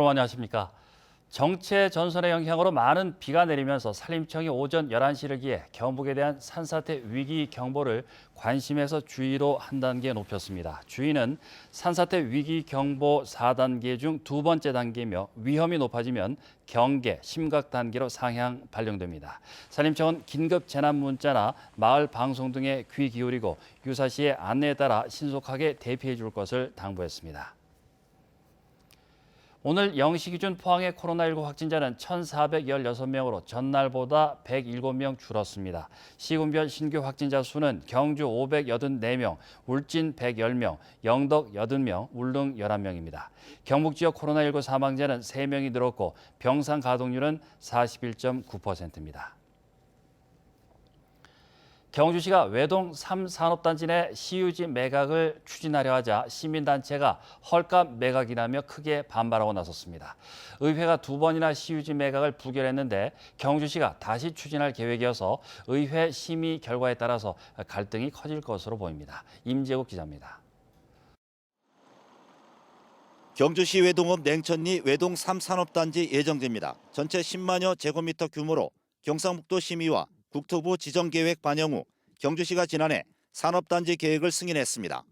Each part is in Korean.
여러분 안녕하십니까? 정체 전선의 영향으로 많은 비가 내리면서 산림청이 오전 11시를 기해 경북에 대한 산사태 위기 경보를 관심에서 주의로 한 단계 높였습니다. 주의는 산사태 위기 경보 4단계 중 두 번째 단계이며 위험이 높아지면 경계, 심각 단계로 상향 발령됩니다. 산림청은 긴급 재난 문자나 마을 방송 등에 귀 기울이고 유사시의 안내에 따라 신속하게 대피해 줄 것을 당부했습니다. 오늘 0시 기준 포항의 코로나19 확진자는 1,416명으로 전날보다 107명 줄었습니다. 시군별 신규 확진자 수는 경주 584명, 울진 110명, 영덕 80명, 울릉 11명입니다. 경북 지역 코로나19 사망자는 3명이 늘었고 병상 가동률은 41.9%입니다. 경주시가 외동 3산업단지 내 시유지 매각을 추진하려 하자 시민단체가 헐값 매각이라며 크게 반발하고 나섰습니다. 의회가 2번이나 시유지 매각을 부결했는데 경주시가 다시 추진할 계획이어서 의회 심의 결과에 따라서 갈등이 커질 것으로 보입니다. 임재국 기자입니다. 경주시 외동읍 냉천리 외동 3산업단지 예정지입니다. 전체 10만여 제곱미터 규모로 경상북도 심의와 국토부 지정계획 반영 후 경주시가 지난해 산업단지 계획을 승인했습니다.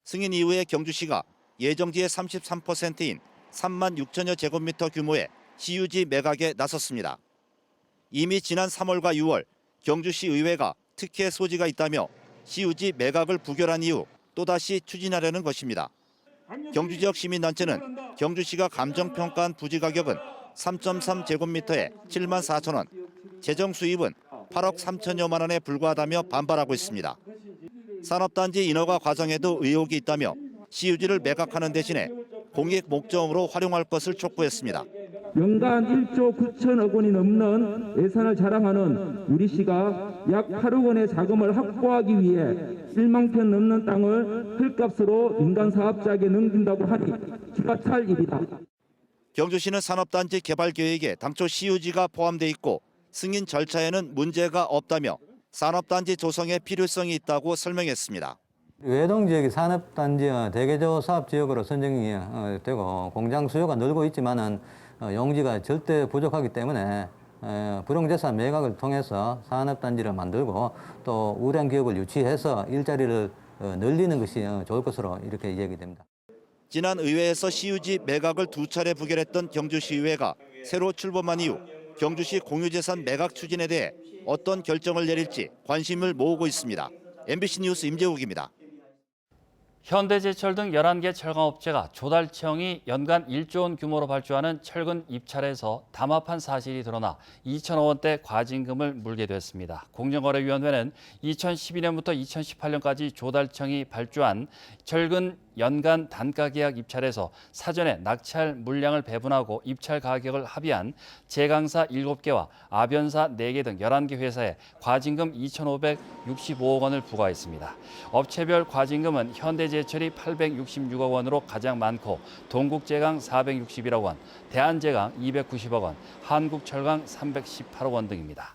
승인 이후에 경주시가 예정지의 33%인 3만 6천여 제곱미터 규모의 시유지 매각에 나섰습니다. 이미 지난 3월과 6월 경주시 의회가 특혜 소지가 있다며 시유지 매각을 부결한 이후 또다시 추진하려는 것입니다. 경주 지역 시민단체는 경주시가 감정평가한 부지 가격은 3.3제곱미터에 7만 4천 원, 재정 수입은 8억 3천여만 원에 불과하다며 반발하고 있습니다. 산업단지 인허가 과정에도 의혹이 있다며 시유지를 매각하는 대신에 공익 목적으로 활용할 것을 촉구했습니다. 연간 1조 9천억 원이 넘는 예산을 자랑하는 우리시가 약 8억 원의 자금을 확보하기 위해 1만 평 넘는 땅을 헐값으로 민간 사업자에게 넘긴다고 하니 기가 찰 일이다. 경주시는 산업단지 개발 계획에 당초 시유지가 포함돼 있고 승인 절차에는 문제가 없다며 산업단지 조성에 필요성이 있다고 설명했습니다. 외동 지역이 산업단지 대개조 사업 지역으로 선정이 되고 공장 수요가 늘고 있지만은 용지가 절대 부족하기 때문에 불용재산 매각을 통해서 산업단지를 만들고 또 우량 기업을 유치해서 일자리를 늘리는 것이 좋을 것으로 이렇게 얘기됩니다. 지난 의회에서 시유지 매각을 2차례 부결했던 경주시의회가 새로 출범한 이후 경주시 공유재산 매각 추진에 대해 어떤 결정을 내릴지 관심을 모으고 있습니다. MBC 뉴스 임재욱입니다. 현대제철 등 11개 철강업체가 조달청이 연간 1조 원 규모로 발주하는 철근 입찰에서 담합한 사실이 드러나 2천억 원대 과징금을 물게 됐습니다. 공정거래위원회는 2012년부터 2018년까지 조달청이 발주한 철근 연간 단가계약 입찰에서 사전에 낙찰 물량을 배분하고 입찰 가격을 합의한 제강사 7개와 아변사 4개 등 11개 회사에 과징금 2,565억 원을 부과했습니다. 업체별 과징금은 현대제철이 866억 원으로 가장 많고 동국제강 461억 원, 대한제강 290억 원, 한국철강 318억 원 등입니다.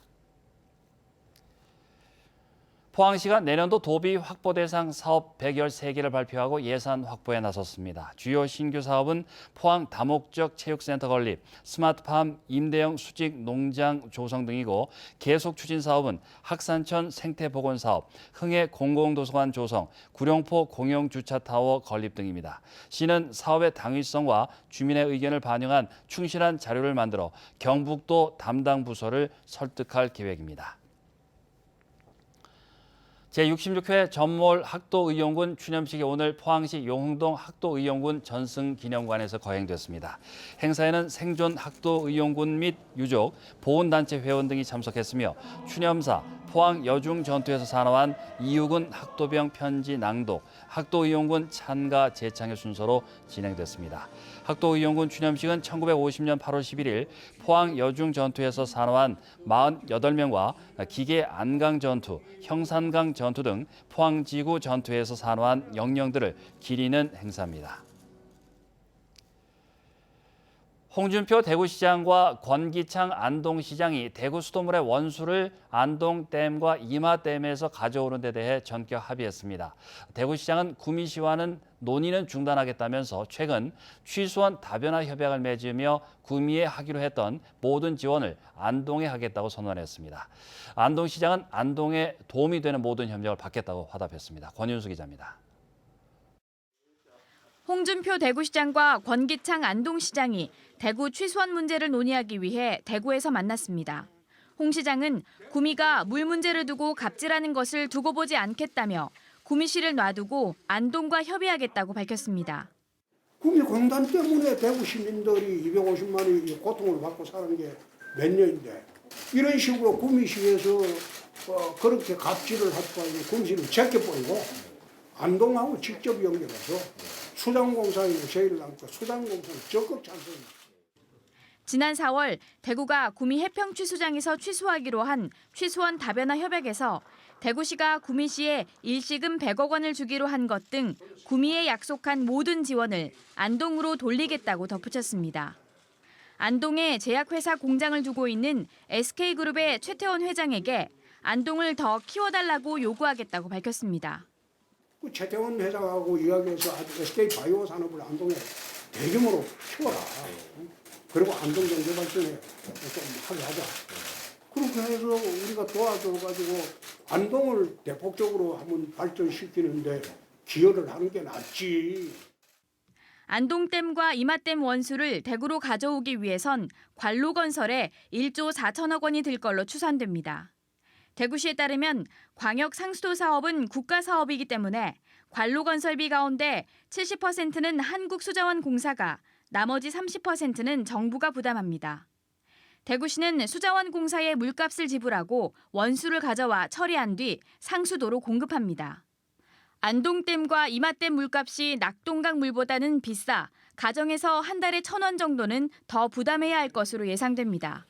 포항시가 내년도 도비 확보 대상 사업 113개를 발표하고 예산 확보에 나섰습니다. 주요 신규 사업은 포항 다목적 체육센터 건립, 스마트팜 임대형 수직 농장 조성 등이고 계속 추진 사업은 학산천 생태보건 사업, 흥해 공공도서관 조성, 구룡포 공영주차타워 건립 등입니다. 시는 사업의 당위성과 주민의 의견을 반영한 충실한 자료를 만들어 경북도 담당 부서를 설득할 계획입니다. 제66회 전몰 학도의용군 추념식이 오늘 포항시 용흥동 학도의용군 전승기념관에서 거행됐습니다. 행사에는 생존 학도의용군 및 유족, 보훈단체 회원 등이 참석했으며 추념사, 포항 여중 전투에서 사망한 이유군 학도병 편지 낭독, 학도의용군 찬가 재창의 순서로 진행됐습니다. 학도의용군 추념식은 1950년 8월 11일 포항 여중 전투에서 사망한 48명과 기계 안강 전투, 형산강 전투 등 포항지구 전투에서 사망한 영령들을 기리는 행사입니다. 홍준표 대구시장과 권기창 안동시장이 대구 수돗물의 원수를 안동댐과 이마댐에서 가져오는 데 대해 전격 합의했습니다. 대구시장은 구미시와는 논의는 중단하겠다면서 최근 취소한 다변화 협약을 맺으며 구미에 하기로 했던 모든 지원을 안동에 하겠다고 선언했습니다. 안동시장은 안동에 도움이 되는 모든 협력을 받겠다고 화답했습니다. 권윤수 기자입니다. 홍준표 대구시장과 권기창 안동시장이 대구 취수원 문제를 논의하기 위해 대구에서 만났습니다. 홍 시장은 구미가 물 문제를 두고 갑질하는 것을 두고 보지 않겠다며 구미시를 놔두고 안동과 협의하겠다고 밝혔습니다. 구미 공단 때문에 대구 시민들이 250만이 고통을 받고 사는 게 몇 년인데 이런 식으로 구미시에서 그렇게 갑질을 할 바에는 구미시를 제껴버리고 안동하고 직접 연결해서 수장공사에 제의를 남고 수장공사는 적극 찬성입니다. 지난 4월 대구가 구미 해평취수장에서 취소하기로 한 취수원 다변화 협약에서 대구시가 구미시에 일시금 100억 원을 주기로 한 것 등 구미에 약속한 모든 지원을 안동으로 돌리겠다고 덧붙였습니다. 안동에 제약회사 공장을 두고 있는 SK그룹의 최태원 회장에게 안동을 더 키워달라고 요구하겠다고 밝혔습니다. 최태원 회장하고 이야기해서 SK바이오 산업을 안동에 대규모로 키워라. 그리고 안동 경제 발전에 좀 하게 하자. 그렇게 해서 우리가 도와줘가지고 안동을 대폭적으로 한번 발전시키는데 기여를 하는 게 낫지. 안동댐과 이마댐 원수를 대구로 가져오기 위해선 관로건설에 1조 4천억 원이 들 걸로 추산됩니다. 대구시에 따르면 광역 상수도 사업은 국가 사업이기 때문에 관로건설비 가운데 70%는 한국수자원공사가, 나머지 30%는 정부가 부담합니다. 대구시는 수자원공사에 물값을 지불하고 원수를 가져와 처리한 뒤 상수도로 공급합니다. 안동댐과 이마댐 물값이 낙동강 물보다는 비싸 가정에서 한 달에 1,000원 정도는 더 부담해야 할 것으로 예상됩니다.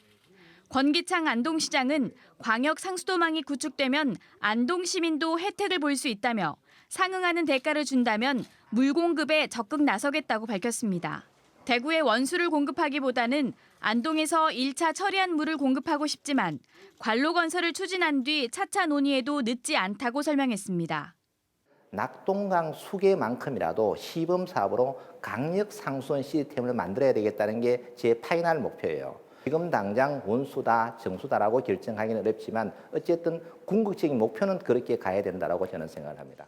권기창 안동시장은 광역 상수도망이 구축되면 안동 시민도 혜택을 볼 수 있다며 상응하는 대가를 준다면 물 공급에 적극 나서겠다고 밝혔습니다. 대구에 원수를 공급하기보다는 안동에서 1차 처리한 물을 공급하고 싶지만 관로건설을 추진한 뒤 차차 논의해도 늦지 않다고 설명했습니다. 낙동강 수계만큼이라도 시범 사업으로 강력 상수원 시스템을 만들어야 되겠다는 게 제 파이널 목표예요. 지금 당장 원수다, 정수다라고 결정하기는 어렵지만 어쨌든 궁극적인 목표는 그렇게 가야 된다고 저는 생각을 합니다.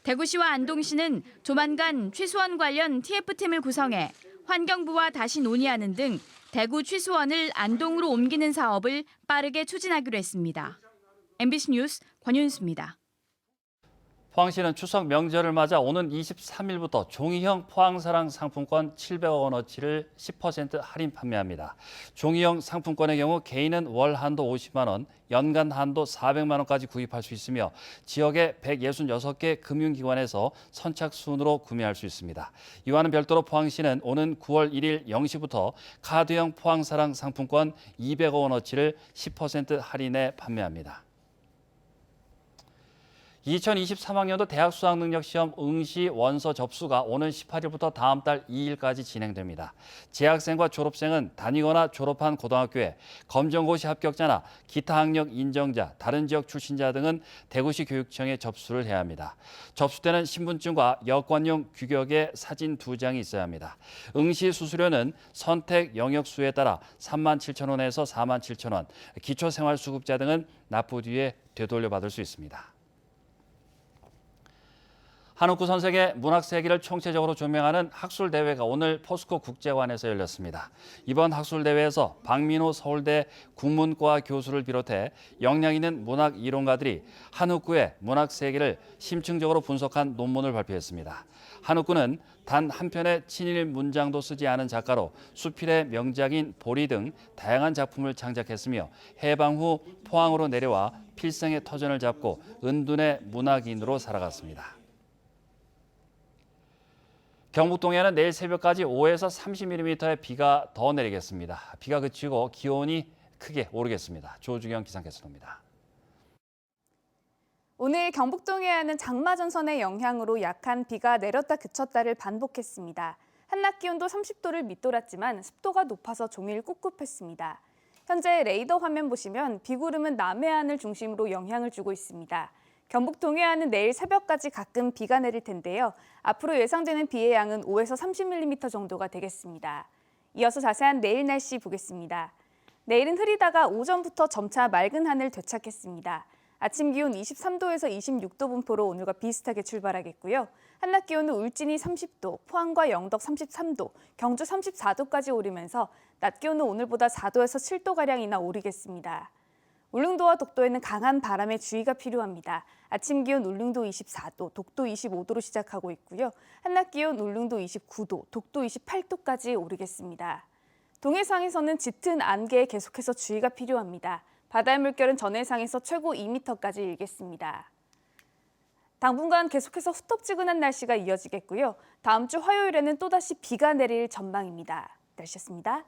대구시와 안동시는 조만간 취수원 관련 TF팀을 구성해 환경부와 다시 논의하는 등 대구 취수원을 안동으로 옮기는 사업을 빠르게 추진하기로 했습니다. MBC 뉴스 권윤수입니다. 포항시는 추석 명절을 맞아 오는 23일부터 종이형 포항사랑 상품권 700억 원어치를 10% 할인 판매합니다. 종이형 상품권의 경우 개인은 월 한도 50만 원, 연간 한도 400만 원까지 구입할 수 있으며 지역의 166개 금융기관에서 선착순으로 구매할 수 있습니다. 이와는 별도로 포항시는 오는 9월 1일 0시부터 카드형 포항사랑 상품권 200억 원어치를 10% 할인해 판매합니다. 2023학년도 대학 수학능력시험 응시 원서 접수가 오는 18일부터 다음 달 2일까지 진행됩니다. 재학생과 졸업생은 다니거나 졸업한 고등학교에 검정고시 합격자나 기타 학력 인정자, 다른 지역 출신자 등은 대구시 교육청에 접수를 해야 합니다. 접수 때는 신분증과 여권용 규격의 사진 2장이 있어야 합니다. 응시 수수료는 선택 영역 수에 따라 37,000원에서 47,000원, 기초생활수급자 등은 납부 뒤에 되돌려 받을 수 있습니다. 한옥구 선생의 문학세계를 총체적으로 조명하는 학술대회가 오늘 포스코 국제관에서 열렸습니다. 이번 학술대회에서 박민호 서울대 국문과 교수를 비롯해 역량 있는 문학 이론가들이 한옥구의 문학세계를 심층적으로 분석한 논문을 발표했습니다. 한옥구는 단 한 편의 친일 문장도 쓰지 않은 작가로 수필의 명작인 보리 등 다양한 작품을 창작했으며 해방 후 포항으로 내려와 필생의 터전을 잡고 은둔의 문학인으로 살아갔습니다. 경북 동해안은 내일 새벽까지 5에서 30mm의 비가 더 내리겠습니다. 비가 그치고 기온이 크게 오르겠습니다. 조주경 기상캐스터입니다. 오늘 경북 동해안은 장마전선의 영향으로 약한 비가 내렸다 그쳤다를 반복했습니다. 한낮 기온도 30도를 밑돌았지만 습도가 높아서 종일 꿉꿉했습니다. 현재 레이더 화면 보시면 비구름은 남해안을 중심으로 영향을 주고 있습니다. 경북 동해안은 내일 새벽까지 가끔 비가 내릴 텐데요. 앞으로 예상되는 비의 양은 5에서 30mm 정도가 되겠습니다. 이어서 자세한 내일 날씨 보겠습니다. 내일은 흐리다가 오전부터 점차 맑은 하늘 되찾겠습니다. 아침 기온 23도에서 26도 분포로 오늘과 비슷하게 출발하겠고요. 한낮 기온은 울진이 30도, 포항과 영덕 33도, 경주 34도까지 오르면서 낮 기온은 오늘보다 4도에서 7도가량이나 오르겠습니다. 울릉도와 독도에는 강한 바람에 주의가 필요합니다. 아침 기온 울릉도 24도, 독도 25도로 시작하고 있고요. 한낮 기온 울릉도 29도, 독도 28도까지 오르겠습니다. 동해상에서는 짙은 안개에 계속해서 주의가 필요합니다. 바다의 물결은 전해상에서 최고 2m까지 일겠습니다. 당분간 계속해서 후텁지근한 날씨가 이어지겠고요. 다음 주 화요일에는 또다시 비가 내릴 전망입니다. 날씨였습니다.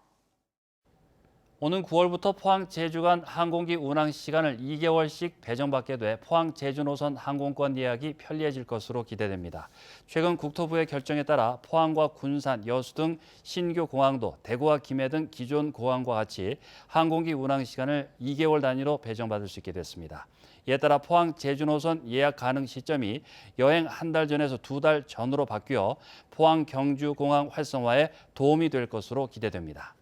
오는 9월부터 포항 제주 간 항공기 운항 시간을 2개월씩 배정받게 돼 포항 제주 노선 항공권 예약이 편리해질 것으로 기대됩니다. 최근 국토부의 결정에 따라 포항과 군산, 여수 등 신규 공항도 대구와 김해 등 기존 공항과 같이 항공기 운항 시간을 2개월 단위로 배정받을 수 있게 됐습니다. 이에 따라 포항 제주 노선 예약 가능 시점이 여행 한 달 전에서 2달 전으로 바뀌어 포항 경주 공항 활성화에 도움이 될 것으로 기대됩니다.